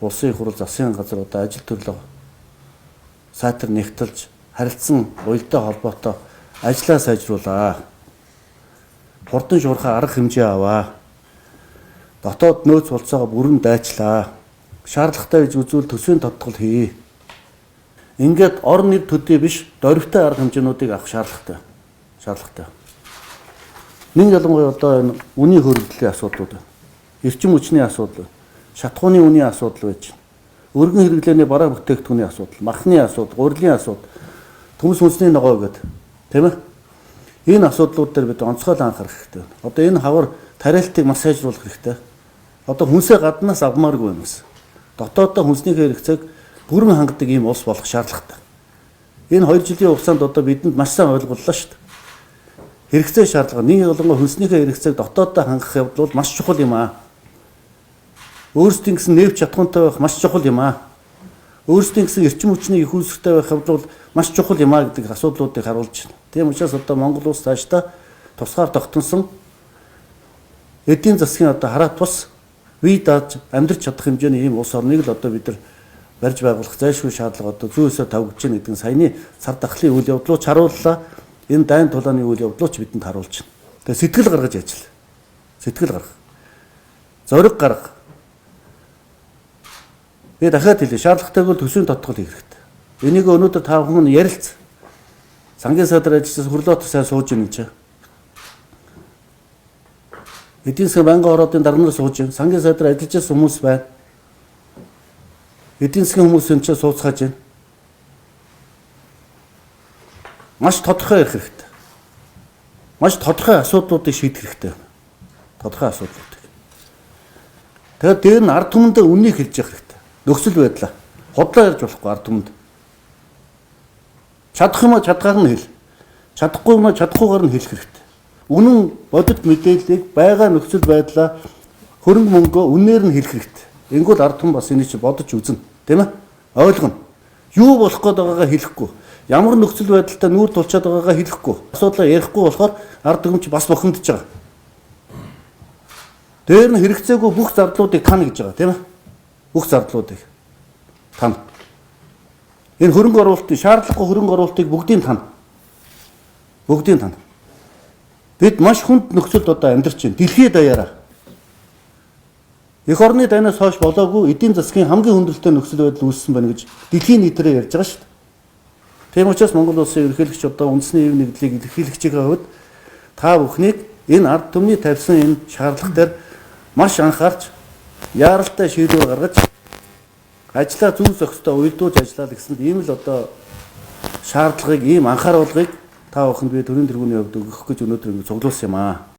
Улсын их хурал засгийн газар одоо ажил төрлөө сайтар нэгтэлж харилцсан уялдаа холбоотой ажлаа сайжруулаа. Хурдан шуурхай арга хэмжээ аваа. Дотоод нөөц болцоогоо бүрэн дайчлаа. Шаардлагатай гэж үзвэл төсвийн тодтгол хий. Ингээд орон нэр төдий биш дөрвтэй арга хэмжээнүүдийг авах шаардлагатай. Нэг ялангуяа одоо энэ үнийн хөрөгдлийн асуудлууд, эрчим хүчний асуудал, шатхууны үнийн асуудал байж, өргөн хэрэглээний бараа бүтээгдэхүүний асуудал, махны асуудал, гурилын асуудал, төмс хүнсний ногоо гэдэг тийм ээ. Энэ асуудлууд дээр бид онцгойлон анхаарах хэрэгтэй. Одоо энэ хавар тариалтыг маш сайжруулах хэрэгтэй. Одоо хүнсээ гаднаас авмааргүй юмс. Дотооддоо хүнсний хэрэгцээг бүрэн хангадаг ийм улс болох шаардлагатай. Энэ 2 жилийн хугацаанд одоо бидэнд маш сайн ойлголлоо шүү дээ. Хэрэгцээ шаардлага нэг ялангуяа хүнснийхээ хэрэгцээг дотооддоо хангах явдал бол маш чухал юм аа. Өөрсдийн гэсэн нээвч чадхуйнтай байх маш чухал юм аа. Өөрсдийн гэсэн эрчим хүчний их үүсвэртэй байх явдал бол маш чухал юм аа гэдэг асуудлуудыг харуулж байна. Тийм учраас одоо Монгол улс цаашдаа тусгаар тогтносон эдийн засгийн одоо хараат тус вий дааж амьдрч чадах хэмжээний ийм улс орныг л одоо бид нар барьж байгуулах зайлшгүй шаардлага одоо зүйсээ тавьж гэнэ гэдэг нь саяны сар дахлын үйл явдлууд харууллаа. Энэ дайн тулааны үйл явдлууч бидэнд харуулж байна. Тэгээ сэтгэл гаргаж ажил. Сэтгэл гаргах. Зориг гаргах. Би дахиад хэлье. Шаардлагатайг бол төсвийн тодтгол хийх хэрэгтэй. Энийг өнөөдөр та бүхэн ярилц. Сангийн сайдар ажиллаж хөрлөөт сайн сууж байна гэж. Эдийн засгийн банкны ороодын дарнаар сууж байна. Сангийн сайдар ажиллаж хүмүүс байна. Эдийн засгийн хүмүүс энэ ч сууцгааж байна. Маш тодорхой ярих хэрэгтэй. Маш тодорхой асуудлуудыг шийдэх хэрэгтэй. Тодорхой асуудлуудыг. Тэгээд дээр нь ард түмэндээ үннийг хэлж явах хэрэгтэй. Нөхцөл байдлаа. Худлаа ярьж болохгүй ард түмэнд. Чадах юм а чадгаар нь хэл. Чадахгүй юм а чадахгүйгээр нь хэлэх хэрэгтэй. Үнэн бодит мэдээллийг байгаа нөхцөл байдлаа хөрөнгө мөнгөө үнээр нь хэлэх хэрэгтэй. Энгүүл ард түмэн бас энийг чи бодож үзнэ. Тийм ээ? Ойлгоно. Юу болох гээд байгаагаа хэлэхгүй. Ямар нөхцөл байдалтай нүүр тулчаад байгаагаа хэлэхгүй. Асуудлаа ярихгүй болохоор ард түмэн бас бохимдож байгаа. Дээр нь хэрэгцээгүй бүх зардлуудыг тань гэж байгаа тийм ээ. Бүх зардлуудыг тань. Энэ хөрөнгө оруулалтын шаардлагагүй хөрөнгө оруулалтыг бүгдийг тань. Бүгдийг тань. Бид маш хүнд нөхцөлд одоо амьдарч байна. Дэлхийд даяараа. Эх орны дайнаас хойш болоогүй эдийн засгийн хамгийн хүндрэлтэй нөхцөл байдал үүссэн байна гэж дэлхийн нийтрээр ярьж байгаа шүү дээ. Тийм учраас Монгол улсын ерөнхийлөгч одоо үндэсний ив нэгдлийг илэрхийлэгчийн хувьд та бүхнийг энэ ард түмний тавьсан энэ шаардлага дээр маш анхаарч яаралтай шийдвэр гаргаж ажлаа зөв зохистой уялдуулж ажиллаа гэсэнд ийм л одоо шаардлагыг ийм анхааруулгыг та бүхэнд би төрийн тэргүүний хувьд өгөх гэж өнөөдөр ингэ цуглуулсан юм аа.